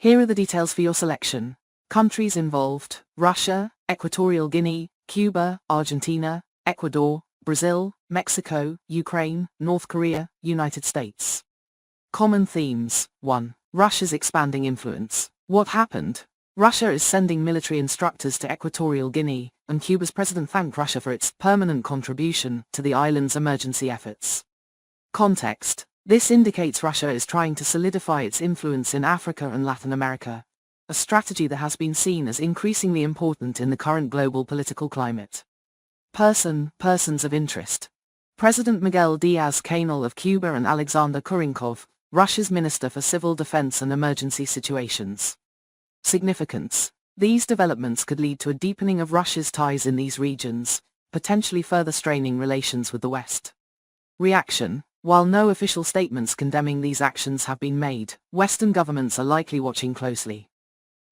Here are the details for your selection. Countries involved: Russia, Equatorial Guinea, Cuba, Argentina, Ecuador, Brazil, Mexico, Ukraine, North Korea, United States. Common themes. 1. Russia's expanding influence. What happened? Russia is sending military instructors to Equatorial Guinea, and Cuba's president thanked Russia for its permanent contribution to the island's emergency efforts. Context. This indicates Russia is trying to solidify its influence in Africa and Latin America, a strategy that has been seen as increasingly important in the current global political climate. Persons of interest. President Miguel Díaz-Canel of Cuba and Alexander Kurinkov, Russia's Minister for Civil Defense and Emergency Situations. Significance. These developments could lead to a deepening of Russia's ties in these regions, potentially further straining relations with the West. Reaction. While no official statements condemning these actions have been made, Western governments are likely watching closely.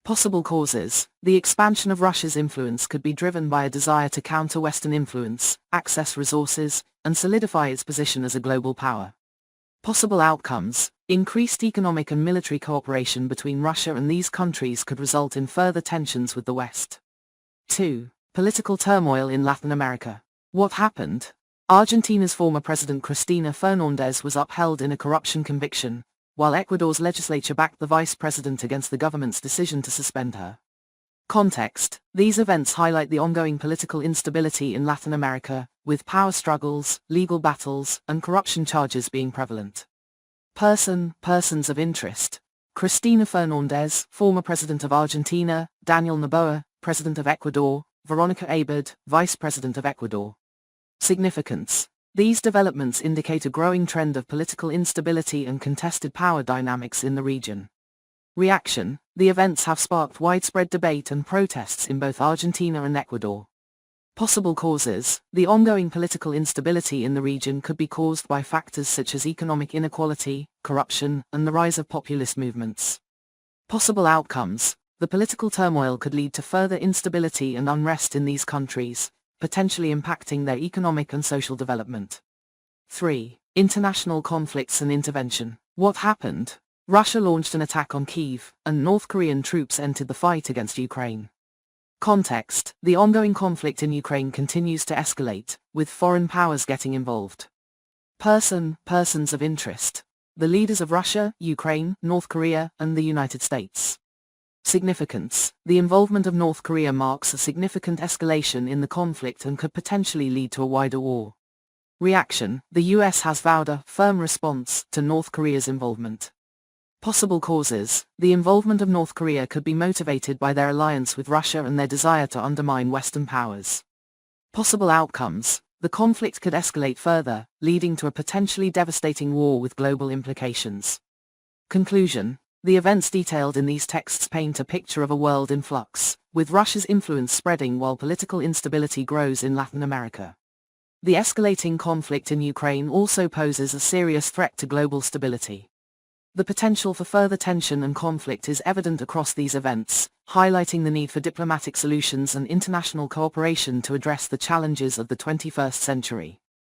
Possible causes. The expansion of Russia's influence could be driven by a desire to counter Western influence, access resources, and solidify its position as a global power. Possible outcomes. Increased economic and military cooperation between Russia and these countries could result in further tensions with the West. 2. Political turmoil in Latin America. What happened? Argentina's former president Cristina Fernández was upheld in a corruption conviction, while Ecuador's legislature backed the vice president against the government's decision to suspend her. Context. These events highlight the ongoing political instability in Latin America, with power struggles, legal battles, and corruption charges being prevalent. Persons of interest. Cristina Fernández, former president of Argentina; Daniel Noboa, president of Ecuador; Veronica Abad, vice president of Ecuador. Significance. These developments indicate a growing trend of political instability and contested power dynamics in the region. Reaction. The events have sparked widespread debate and protests in both Argentina and Ecuador. Possible causes. The ongoing political instability in the region could be caused by factors such as economic inequality, corruption, and the rise of populist movements. Possible outcomes. The political turmoil could lead to further instability and unrest in these countries, potentially impacting their economic and social development. 3. International conflicts and intervention. What happened? Russia launched an attack on Kyiv, and North Korean troops entered the fight against Ukraine. Context. The ongoing conflict in Ukraine continues to escalate, with foreign powers getting involved. Persons of interest. The leaders of Russia, Ukraine, North Korea, and the United States. Significance. The involvement of North Korea marks a significant escalation in the conflict and could potentially lead to a wider war. Reaction. The US has vowed a firm response to North Korea's involvement. Possible causes. The involvement of North Korea could be motivated by their alliance with Russia and their desire to undermine Western powers. Possible outcomes. The conflict could escalate further, leading to a potentially devastating war with global implications. Conclusion. The events detailed in these texts paint a picture of a world in flux, with Russia's influence spreading while political instability grows in Latin America. The escalating conflict in Ukraine also poses a serious threat to global stability. The potential for further tension and conflict is evident across these events, highlighting the need for diplomatic solutions and international cooperation to address the challenges of the 21st century.